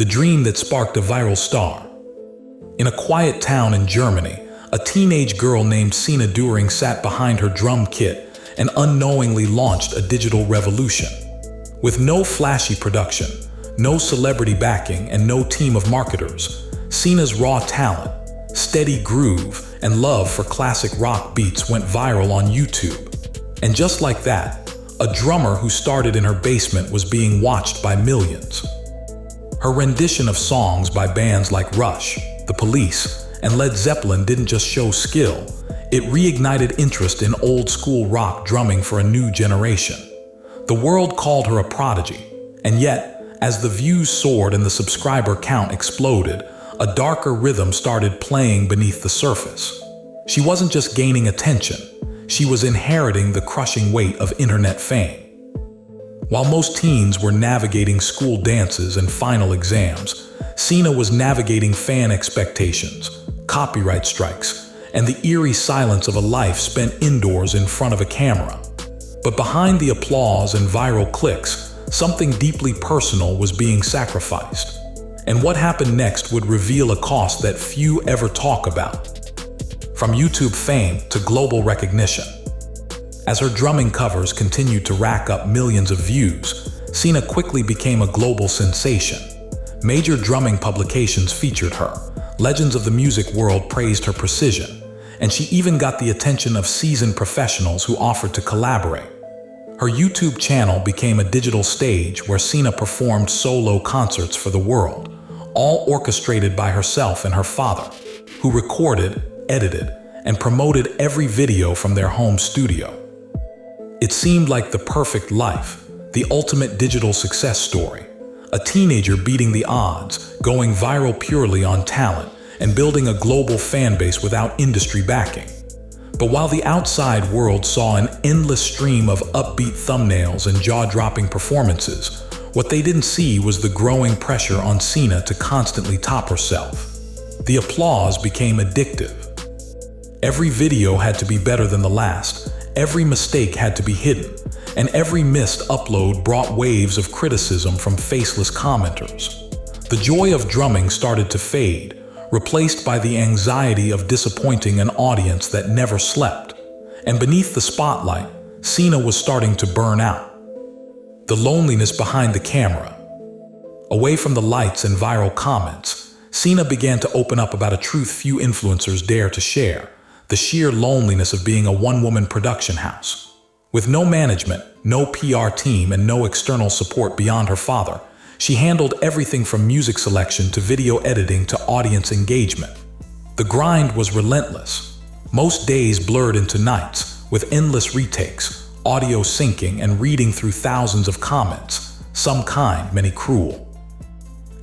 the dream that sparked a viral star. In a quiet town in Germany, a teenage girl named Sina Doering sat behind her drum kit and unknowingly launched a digital revolution. With no flashy production, no celebrity backing, and no team of marketers, Sina's raw talent, steady groove, and love for classic rock beats went viral on YouTube. And just like that, a drummer who started in her basement was being watched by millions. Her rendition of songs by bands like Rush, The Police, and Led Zeppelin didn't just show skill, it reignited interest in old-school rock drumming for a new generation. The world called her a prodigy, and yet, as the views soared and the subscriber count exploded, a darker rhythm started playing beneath the surface. She wasn't just gaining attention, she was inheriting the crushing weight of internet fame. While most teens were navigating school dances and final exams, Sina was navigating fan expectations, copyright strikes, and the eerie silence of a life spent indoors in front of a camera. But behind the applause and viral clicks, something deeply personal was being sacrificed. And what happened next would reveal a cost that few ever talk about. From YouTube fame to global recognition. As her drumming covers continued to rack up millions of views, Sina quickly became a global sensation. Major drumming publications featured her, legends of the music world praised her precision, and she even got the attention of seasoned professionals who offered to collaborate. Her YouTube channel became a digital stage where Sina performed solo concerts for the world, all orchestrated by herself and her father, who recorded, edited, and promoted every video from their home studio. It seemed like the perfect life, the ultimate digital success story. A teenager beating the odds, going viral purely on talent, and building a global fan base without industry backing. But while the outside world saw an endless stream of upbeat thumbnails and jaw-dropping performances, what they didn't see was the growing pressure on Sina to constantly top herself. The applause became addictive. Every video had to be better than the last, every mistake had to be hidden, and every missed upload brought waves of criticism from faceless commenters. The joy of drumming started to fade, replaced by the anxiety of disappointing an audience that never slept. And beneath the spotlight, Sina was starting to burn out. The loneliness behind the camera. Away from the lights and viral comments, Sina began to open up about a truth few influencers dare to share: the sheer loneliness of being a one-woman production house. With no management, no PR team, and no external support beyond her father, she handled everything from music selection to video editing to audience engagement. The grind was relentless. Most days blurred into nights, with endless retakes, audio syncing, and reading through thousands of comments, some kind, many cruel.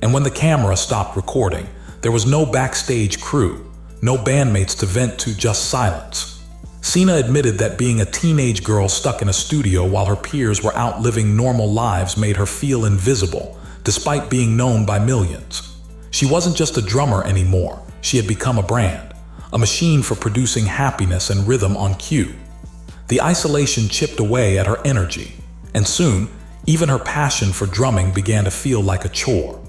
And when the camera stopped recording, there was no backstage crew, no bandmates to vent to, just silence. Sina admitted that being a teenage girl stuck in a studio while her peers were out living normal lives made her feel invisible, despite being known by millions. She wasn't just a drummer anymore, she had become a brand, a machine for producing happiness and rhythm on cue. The isolation chipped away at her energy, and soon, even her passion for drumming began to feel like a chore.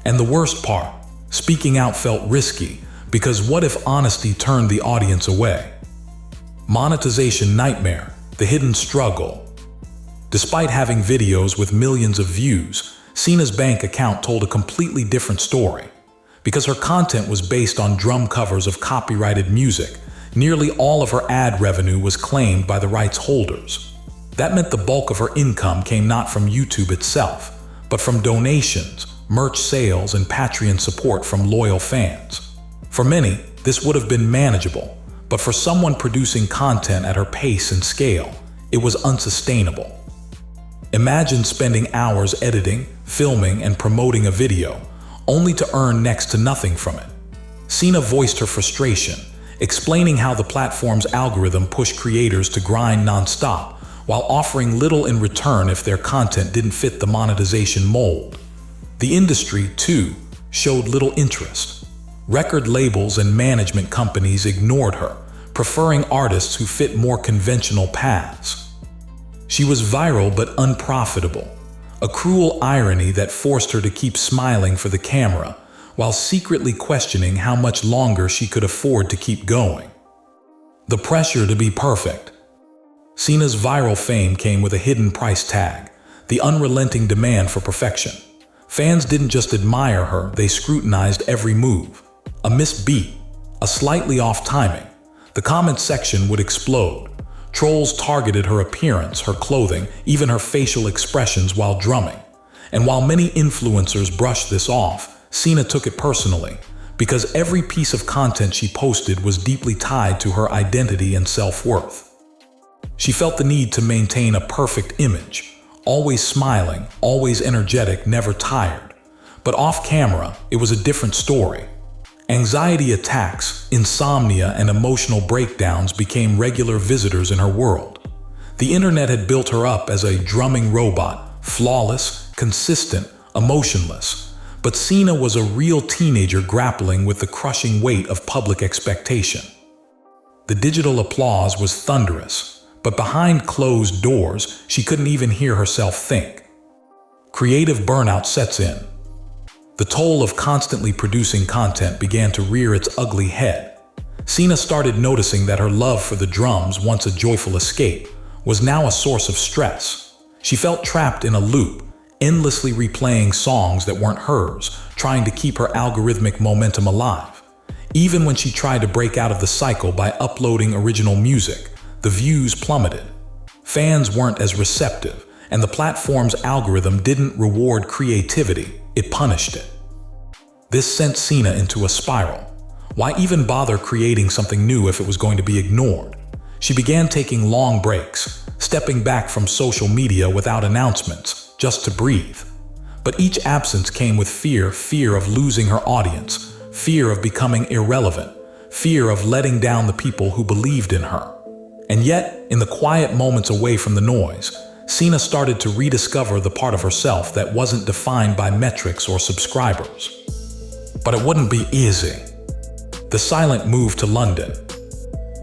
And the worst part, speaking out felt risky, because what if honesty turned the audience away? Monetization nightmare, the hidden struggle. Despite having videos with millions of views, Sina's bank account told a completely different story. Because her content was based on drum covers of copyrighted music, nearly all of her ad revenue was claimed by the rights holders. That meant the bulk of her income came not from YouTube itself, but from donations, merch sales, and Patreon support from loyal fans. For many, this would have been manageable, but for someone producing content at her pace and scale, it was unsustainable. Imagine spending hours editing, filming, and promoting a video, only to earn next to nothing from it. Sina voiced her frustration, explaining how the platform's algorithm pushed creators to grind non-stop, while offering little in return if their content didn't fit the monetization mold. The industry, too, showed little interest. Record labels and management companies ignored her, preferring artists who fit more conventional paths. She was viral but unprofitable, a cruel irony that forced her to keep smiling for the camera while secretly questioning how much longer she could afford to keep going. The pressure to be perfect. Sina's viral fame came with a hidden price tag, the unrelenting demand for perfection. Fans didn't just admire her, they scrutinized every move. A missed beat, a slightly off timing, the comment section would explode. Trolls targeted her appearance, her clothing, even her facial expressions while drumming. And while many influencers brushed this off, Sina took it personally, because every piece of content she posted was deeply tied to her identity and self-worth. She felt the need to maintain a perfect image, always smiling, always energetic, never tired. But off camera, it was a different story. Anxiety attacks, insomnia, and emotional breakdowns became regular visitors in her world. The internet had built her up as a drumming robot, flawless, consistent, emotionless. But Sina was a real teenager grappling with the crushing weight of public expectation. The digital applause was thunderous, but behind closed doors, she couldn't even hear herself think. Creative burnout sets in. The toll of constantly producing content began to rear its ugly head. Sina started noticing that her love for the drums, once a joyful escape, was now a source of stress. She felt trapped in a loop, endlessly replaying songs that weren't hers, trying to keep her algorithmic momentum alive. Even when she tried to break out of the cycle by uploading original music, the views plummeted. Fans weren't as receptive, and the platform's algorithm didn't reward creativity, it punished it. This sent Sina into a spiral. Why even bother creating something new if it was going to be ignored? She began taking long breaks, stepping back from social media without announcements, just to breathe. But each absence came with fear of losing her audience, fear of becoming irrelevant, fear of letting down the people who believed in her. And yet, in the quiet moments away from the noise, Sina started to rediscover the part of herself that wasn't defined by metrics or subscribers. But it wouldn't be easy. The silent move to London.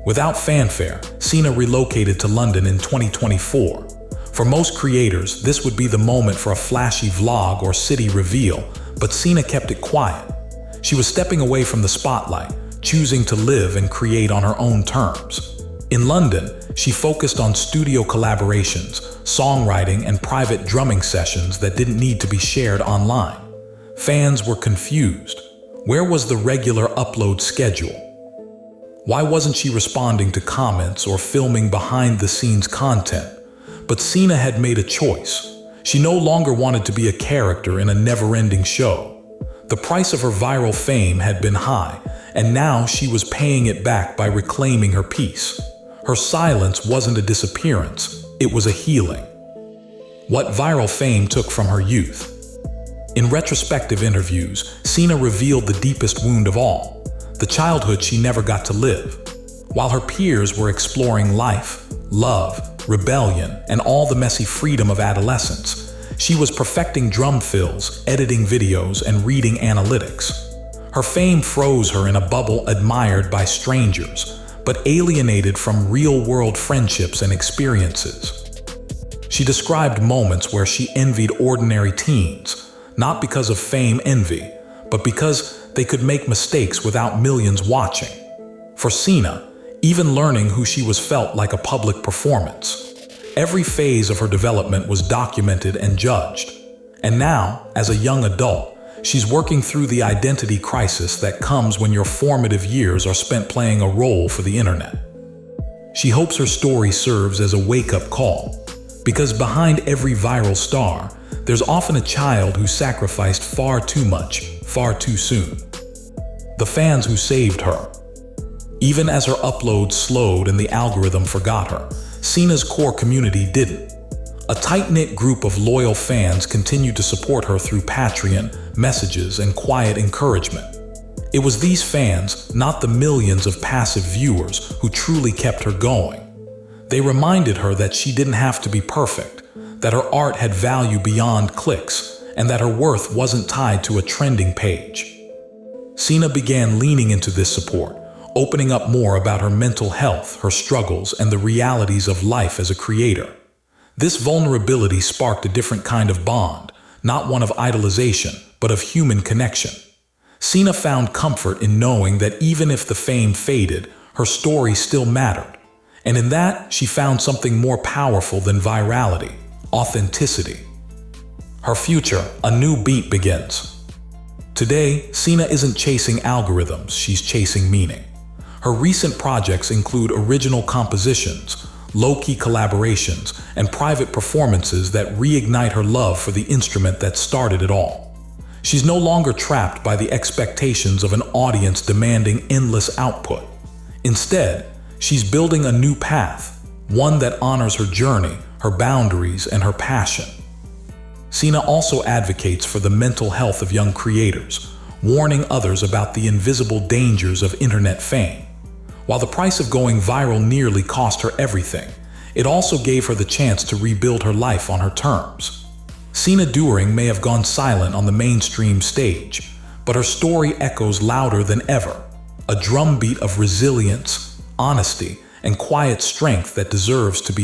Without fanfare, Sina relocated to London in 2024. For most creators, this would be the moment for a flashy vlog or city reveal, but Sina kept it quiet. She was stepping away from the spotlight, choosing to live and create on her own terms. In London, she focused on studio collaborations, songwriting, and private drumming sessions that didn't need to be shared online. Fans were confused. Where was the regular upload schedule? Why wasn't she responding to comments or filming behind-the-scenes content? But Sina had made a choice. She no longer wanted to be a character in a never-ending show. The price of her viral fame had been high, and now she was paying it back by reclaiming her peace. Her silence wasn't a disappearance, it was a healing. What viral fame took from her youth. In retrospective interviews, Sina revealed the deepest wound of all, the childhood she never got to live. While her peers were exploring life, love, rebellion, and all the messy freedom of adolescence, she was perfecting drum fills, editing videos, and reading analytics. Her fame froze her in a bubble admired by strangers, but alienated from real-world friendships and experiences. She described moments where she envied ordinary teens, not because of fame envy, but because they could make mistakes without millions watching. For Sina, even learning who she was felt like a public performance. Every phase of her development was documented and judged. And now, as a young adult, she's working through the identity crisis that comes when your formative years are spent playing a role for the internet. She hopes her story serves as a wake-up call, because behind every viral star, there's often a child who sacrificed far too much, far too soon. The fans who saved her. Even as her uploads slowed and the algorithm forgot her, Sina's core community didn't. A tight-knit group of loyal fans continued to support her through Patreon, messages, and quiet encouragement. It was these fans, not the millions of passive viewers, who truly kept her going. They reminded her that she didn't have to be perfect, that her art had value beyond clicks, and that her worth wasn't tied to a trending page. Sina began leaning into this support, opening up more about her mental health, her struggles, and the realities of life as a creator. This vulnerability sparked a different kind of bond, not one of idolization, but of human connection. Sina found comfort in knowing that even if the fame faded, her story still mattered. And in that, she found something more powerful than virality: authenticity. Her future, a new beat begins. Today, Sina isn't chasing algorithms, she's chasing meaning. Her recent projects include original compositions, low-key collaborations, and private performances that reignite her love for the instrument that started it all. She's no longer trapped by the expectations of an audience demanding endless output. Instead, she's building a new path, one that honors her journey, her boundaries, and her passion. Sina also advocates for the mental health of young creators, warning others about the invisible dangers of internet fame. While the price of going viral nearly cost her everything, it also gave her the chance to rebuild her life on her terms. Sina Doering may have gone silent on the mainstream stage, but her story echoes louder than ever, a drumbeat of resilience, honesty, and quiet strength that deserves to be